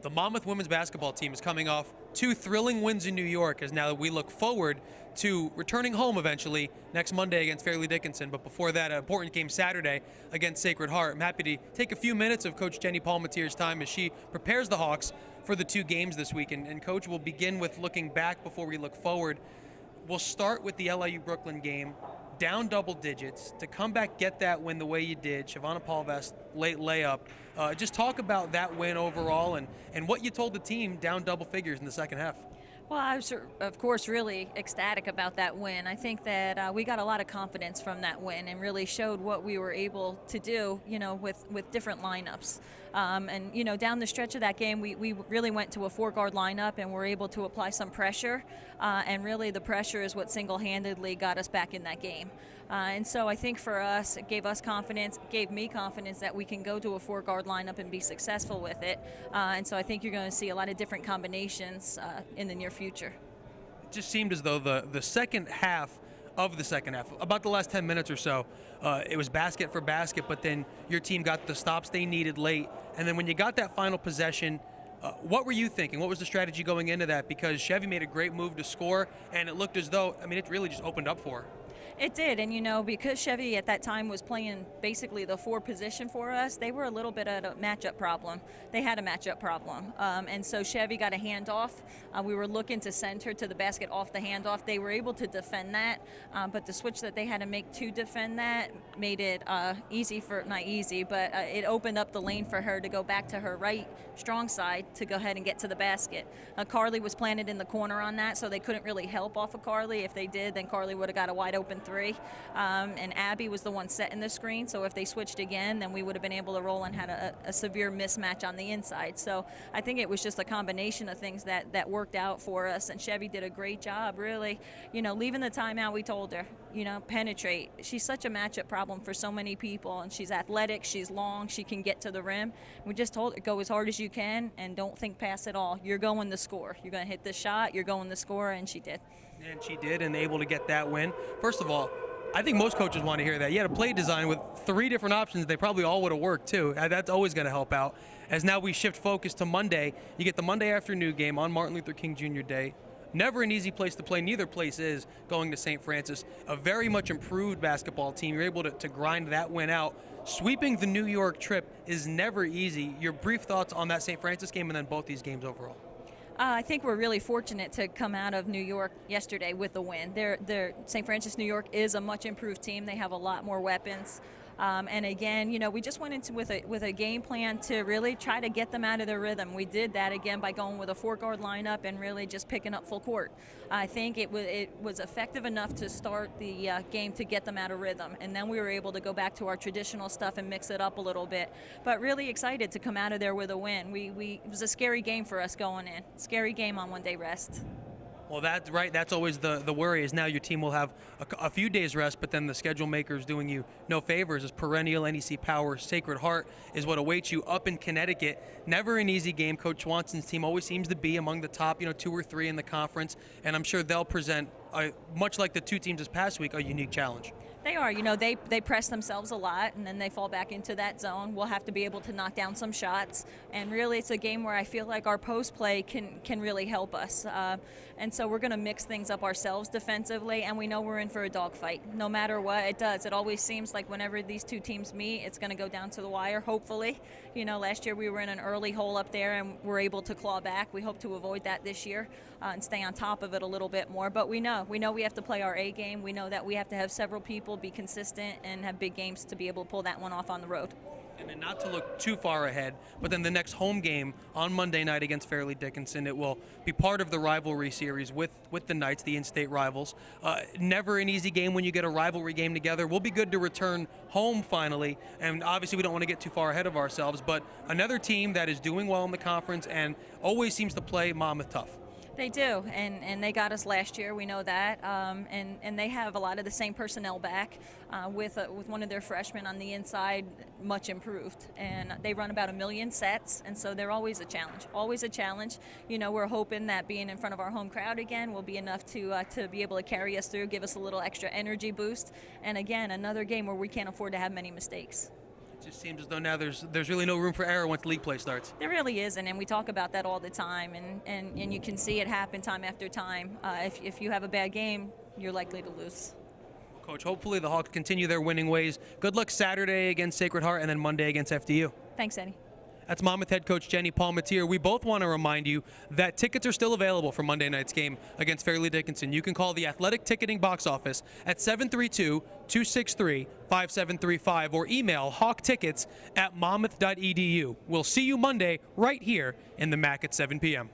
The Monmouth women's basketball team is coming off two thrilling wins in New York as now we look forward to returning home eventually next Monday against Fairleigh Dickinson. But before that, an important game Saturday against Sacred Heart. I'm happy to take a few minutes of Coach Jenny Palmateer's time as she prepares the Hawks for the two games this week. And Coach, will begin with looking back before we look forward. We'll start with the LIU-Brooklyn game. Down double digits, to come back, get that win the way you did. Shavonna Palvest, late layup. Just talk about that win overall and what you told the team down double figures in the second half. Well, I was, of course, really ecstatic about that win. I think that we got a lot of confidence from that win and really showed what we were able to do, with different lineups. And, down the stretch of that game, we really went to a four-guard lineup and were able to apply some pressure. And really the pressure is what single-handedly got us back in that game. And so I think for us, it gave us confidence, gave me confidence that we can go to a four-guard lineup and be successful with it. And so I think you're going to see a lot of different combinations in the near future. It just seemed as though the second half of the second half, about the last 10 minutes or so, it was basket for basket, but then your team got the stops they needed late. And then when you got that final possession, what were you thinking? What was the strategy going into that? Because Chevy made a great move to score, and it looked as though, it really just opened up for her. It did, and because Chevy at that time was playing basically the four position for us, they were a little bit at a matchup problem. They had a matchup problem, and so Chevy got a handoff. We were looking to send her to the basket off the handoff. They were able to defend that, but the switch that they had to make to defend that made it not easy, but it opened up the lane for her to go back to her right strong side to go ahead and get to the basket. Carly was planted in the corner on that, so they couldn't really help off of Carly. If they did, then Carly would have got a wide open three, and Abby was the one setting the screen, so if they switched again, then we would have been able to roll and had a severe mismatch on the inside. So I think it was just a combination of things that worked out for us, and Chevy did a great job, really. Leaving the timeout, we told her, penetrate. She's such a matchup problem for so many people, and she's athletic, she's long, she can get to the rim. We just told her, go as hard as you can and don't think past at all. You're going to score. You're going to hit the shot, you're going to score, and she did. And she did, and able to get that win. First of all, I think most coaches want to hear that. You had a play design with three different options. They probably all would have worked, too. That's always going to help out. As now we shift focus to Monday, you get the Monday afternoon game on Martin Luther King Jr. Day. Never an easy place to play. Neither place is going to St. Francis. A very much improved basketball team. You're able to grind that win out. Sweeping the New York trip is never easy. Your brief thoughts on that St. Francis game and then both these games overall? I think we're really fortunate to come out of New York yesterday with a win. St. Francis, New York is a much improved team. They have a lot more weapons. And again, we just went into with a game plan to really try to get them out of their rhythm. We did that again by going with a four-guard lineup and really just picking up full court. I think it was effective enough to start the game to get them out of rhythm, and then we were able to go back to our traditional stuff and mix it up a little bit. But really excited to come out of there with a win. It was a scary game for us going in. Scary game on one-day rest. Well, that's right. That's always the worry, is now your team will have a few days rest, but then the schedule maker is doing you no favors, as perennial NEC power Sacred Heart is what awaits you up in Connecticut. Never an easy game. Coach Swanson's team always seems to be among the top, 2 or 3 in the conference, and I'm sure they'll present, much like the two teams this past week, a unique challenge. They are. They press themselves a lot, and then they fall back into that zone. We'll have to be able to knock down some shots, and really it's a game where I feel like our post play can really help us. And so we're going to mix things up ourselves defensively, and we know we're in for a dogfight. No matter what it does, it always seems like whenever these two teams meet, it's going to go down to the wire, hopefully. Last year we were in an early hole up there, and we're able to claw back. We hope to avoid that this year and stay on top of it a little bit more. But we know we have to play our A game. We know that we have to have several people be consistent and have big games to be able to pull that one off on the road. And then not to look too far ahead, but then the next home game on Monday night against Fairleigh Dickinson, it will be part of the rivalry series with the Knights, the in-state rivals. Never an easy game when you get a rivalry game together. We'll be good to return home finally, and obviously we don't want to get too far ahead of ourselves, but another team that is doing well in the conference and always seems to play Monmouth tough. They do, and they got us last year. We know that, and they have a lot of the same personnel back with one of their freshmen on the inside, much improved. And they run about 1 million sets, and so they're always a challenge. Always a challenge. We're hoping that being in front of our home crowd again will be enough to be able to carry us through, give us a little extra energy boost. And again, another game where we can't afford to have many mistakes. It just seems as though now there's really no room for error once league play starts. There really isn't, and we talk about that all the time, and you can see it happen time after time. If you have a bad game, you're likely to lose. Coach, hopefully the Hawks continue their winning ways. Good luck Saturday against Sacred Heart and then Monday against FDU. Thanks, Eddie. That's Monmouth head coach Jenny Palmateer. We both want to remind you that tickets are still available for Monday night's game against Fairleigh Dickinson. You can call the Athletic Ticketing box office at 732-263-5735 or email hawktickets@monmouth.edu. We'll see you Monday right here in the MAC at 7 p.m.